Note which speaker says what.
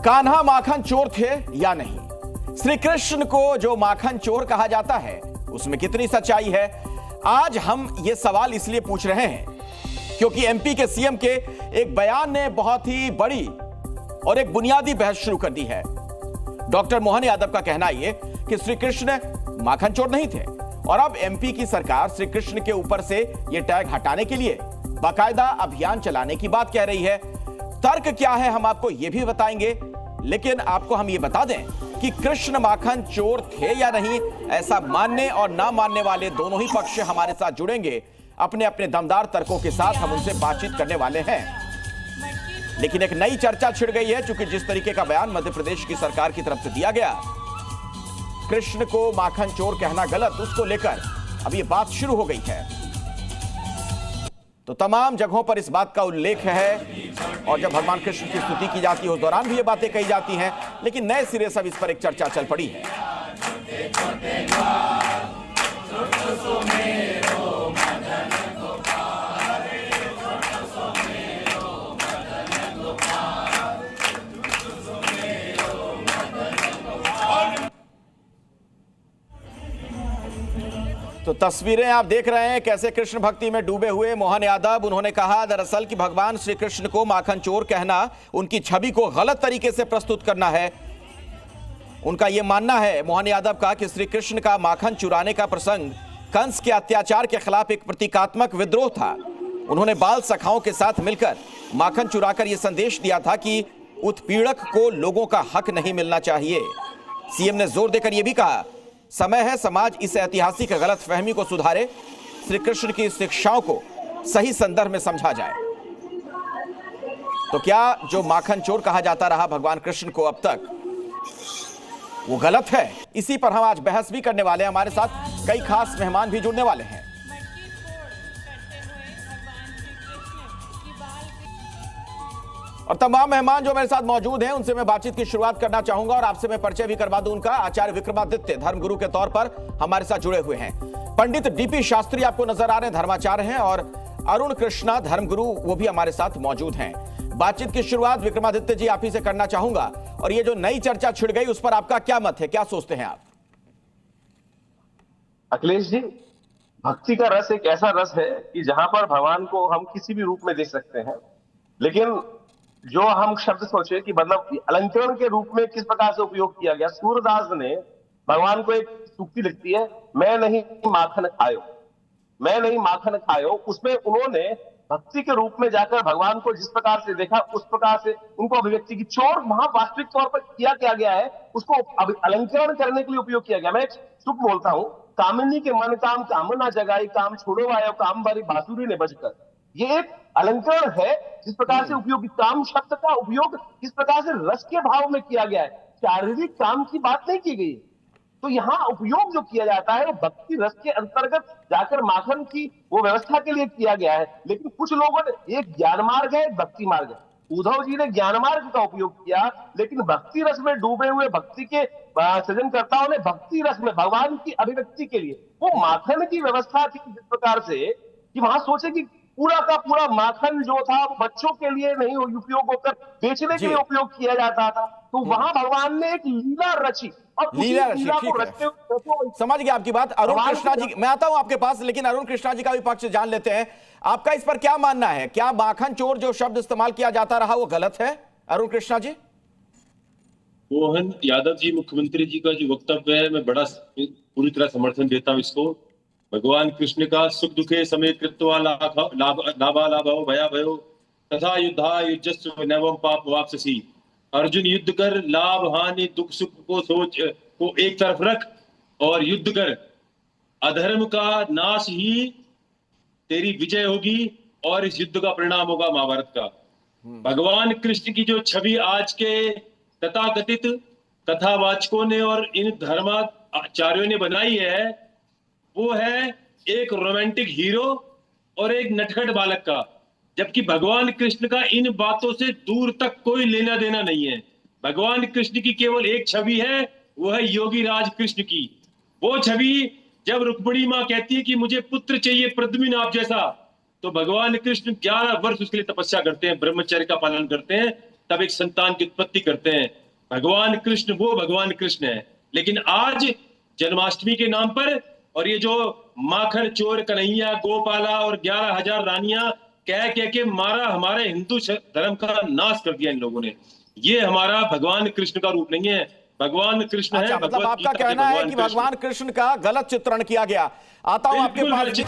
Speaker 1: कान्हा माखन चोर थे या नहीं? श्री कृष्ण को जो माखन चोर कहा जाता है उसमें कितनी सच्चाई है? आज हम ये सवाल इसलिए पूछ रहे हैं क्योंकि एमपी के सीएम के एक बयान ने बहुत ही बड़ी और एक बुनियादी बहस शुरू कर दी है। डॉक्टर मोहन यादव का कहना यह कि श्री कृष्ण माखन चोर नहीं थे और अब एमपी की सरकार श्री कृष्ण के ऊपर से यह टैग हटाने के लिए बाकायदा अभियान चलाने की बात कह रही है। तर्क क्या है हम आपको यह भी बताएंगे, लेकिन आपको हम ये बता दें कि कृष्ण माखन चोर थे या नहीं, ऐसा मानने और ना मानने वाले दोनों ही पक्ष हमारे साथ जुड़ेंगे। अपने अपने दमदार तर्कों के साथ हम उनसे बातचीत करने वाले हैं। लेकिन एक नई चर्चा छिड़ गई है, क्योंकि जिस तरीके का बयान मध्य प्रदेश की सरकार की तरफ से दिया गया, कृष्ण को माखन चोर कहना गलत, उसको लेकर अब ये बात शुरू हो गई है। तो तमाम जगहों पर इस बात का उल्लेख है और जब भगवान कृष्ण की स्तुति की जाती है उस दौरान भी ये बातें कही जाती हैं, लेकिन नए सिरे से अब इस पर एक चर्चा चल पड़ी है। तो तस्वीरें आप देख रहे हैं कैसे कृष्ण भक्ति में डूबे हुए मोहन यादव, उन्होंने कहा दरअसल कि भगवान श्री कृष्ण को माखन चोर कहना उनकी छवि को गलत तरीके से प्रस्तुत करना है। उनका यह मानना है मोहन यादव का कि श्री कृष्ण का माखन चुराने का प्रसंग कंस के अत्याचार के खिलाफ एक प्रतीकात्मक विद्रोह था। उन्होंने बाल सखाओं के साथ मिलकर माखन चुराकर यह संदेश दिया था कि उत्पीड़क को लोगों का हक नहीं मिलना चाहिए। सीएम ने जोर देकर यह भी कहा, समय है समाज इस ऐतिहासिक गलतफहमी को सुधारे, श्री कृष्ण की शिक्षाओं को सही संदर्भ में समझा जाए। तो क्या जो माखन चोर कहा जाता रहा भगवान कृष्ण को अब तक, वो गलत है? इसी पर हम आज बहस भी करने वाले हैं। हमारे साथ कई खास मेहमान भी जुड़ने वाले हैं। और तमाम मेहमान जो मेरे साथ मौजूद हैं उनसे मैं बातचीत की शुरुआत करना चाहूंगा और आपसे मैं परिचय भी करवा दूं उनका। आचार्य विक्रमादित्य धर्मगुरु के तौर पर हमारे साथ जुड़े हुए हैं। पंडित डीपी शास्त्री आपको नजर आ रहे हैं, धर्माचार्य हैं। और अरुण कृष्णा धर्मगुरु, वो भी हमारे साथ मौजूद हैं। बातचीत की शुरुआत विक्रमादित्य जी आप ही से करना चाहूंगा। और ये जो नई चर्चा छिड़ गई उस पर आपका क्या मत है, क्या सोचते हैं आप?
Speaker 2: अखिलेश जी, भक्ति का रस एक ऐसा रस है कि जहां पर भगवान को हम किसी भी रूप में देख सकते हैं, लेकिन जो हम शब्द सोचे कि मतलब अलंकरण के रूप में किस प्रकार से उपयोग किया गया। सूरदास ने भगवान को एक सूक्ति लिखती है, मैं नहीं माखन खायो, मैं नहीं माखन खायो। उसमें उन्होंने भक्ति के रूप में जाकर भगवान को जिस प्रकार से देखा उस प्रकार से उनको अभिव्यक्ति की। चोर वहां वास्तविक तौर पर किया गया है, उसको अलंकरण करने के लिए उपयोग किया गया। मैं एक सुख बोलता हूं, कामिनी के मन काम कामना जगाई, काम छोड़ो आयो काम बारी बांसुरी ने बजकर। ये एक अलंकरण है जिस प्रकार से उपयोग, काम शब्द का उपयोग किस प्रकार से रस के भाव में किया गया है, शारीरिक काम की बात नहीं की गई। तो यहाँ उपयोग जो किया जाता है वो भक्ति रस के अंतर्गत जाकर माखन की वो व्यवस्था के लिए किया गया है। लेकिन कुछ लोगों ने, एक ज्ञान मार्ग है, एक भक्ति मार्ग है। उद्धव जी ने ज्ञान मार्ग का उपयोग किया, लेकिन भक्ति रस में डूबे हुए भक्ति के सृजनकर्ताओं ने भक्ति रस में भगवान की अभिव्यक्ति के लिए वो माखन की व्यवस्था थी जिस प्रकार से कि वहां सोचे कि पूरा का पूरा माखन जो था बच्चों के लिए नहीं उपयोग होकर बेचने के लिए उपयोग किया जाता था। तो वहां भगवान ने एक लीला रची और
Speaker 1: लीला रची। समझ गया आपकी बात। अरुण कृष्णा जी, मैं आता हूं आपके पास, लेकिन अरुण कृष्णा जी का भी पक्ष जान लेते हैं। आपका इस पर क्या मानना है? क्या माखन चोर जो शब्द इस्तेमाल किया जाता रहा वो गलत है? अरुण कृष्णा जी।
Speaker 3: मोहन यादव जी मुख्यमंत्री जी का जो वक्तव्य है, मैं बड़ा पूरी तरह समर्थन देता हूं इसको। भगवान कृष्ण का सुख दुखे समय कृत्वा लाभा लाभो भया भयो तथा युद्धा युजस्व नवम पाप वापसी। अर्जुन युद्ध कर, लाभ हानि दुख सुख को सोच को एक तरफ रख और युद्ध कर। अधर्म का नाश ही तेरी विजय होगी और इस युद्ध का परिणाम होगा महाभारत का। भगवान कृष्ण की जो छवि आज के तथाकथित कथावाचकों ने और इन धर्माचार्यों ने बनाई है, वो है एक रोमांटिक हीरो और एक नटखट बालक का। जबकि भगवान कृष्ण का इन बातों से दूर तक कोई लेना देना नहीं है। भगवान कृष्ण की केवल एक छवि है, वो है योगी राज कृष्ण की। वो छवि जब रुक्मिणी मां कहती है कि मुझे पुत्र चाहिए प्रद्युम्न आप जैसा, तो भगवान कृष्ण 11 वर्ष उसके लिए तपस्या करते हैं, ब्रह्मचर्य का पालन करते हैं। तब एक संतान की उत्पत्ति करते हैं। भगवान कृष्ण वो भगवान कृष्ण है। लेकिन आज जन्माष्टमी के नाम पर और ये जो माखन चोर कन्हैया गोपाला और 11,000 रानियां कह के मारा, हमारे हिंदू धर्म का नाश कर दिया इन लोगों ने। ये हमारा भगवान कृष्ण का रूप नहीं है। भगवान कृष्ण
Speaker 1: अच्छा,
Speaker 3: है।
Speaker 1: मतलब आपका कहना है कि भगवान कृष्ण का गलत चित्रण किया गया। आता हूं आपके पास।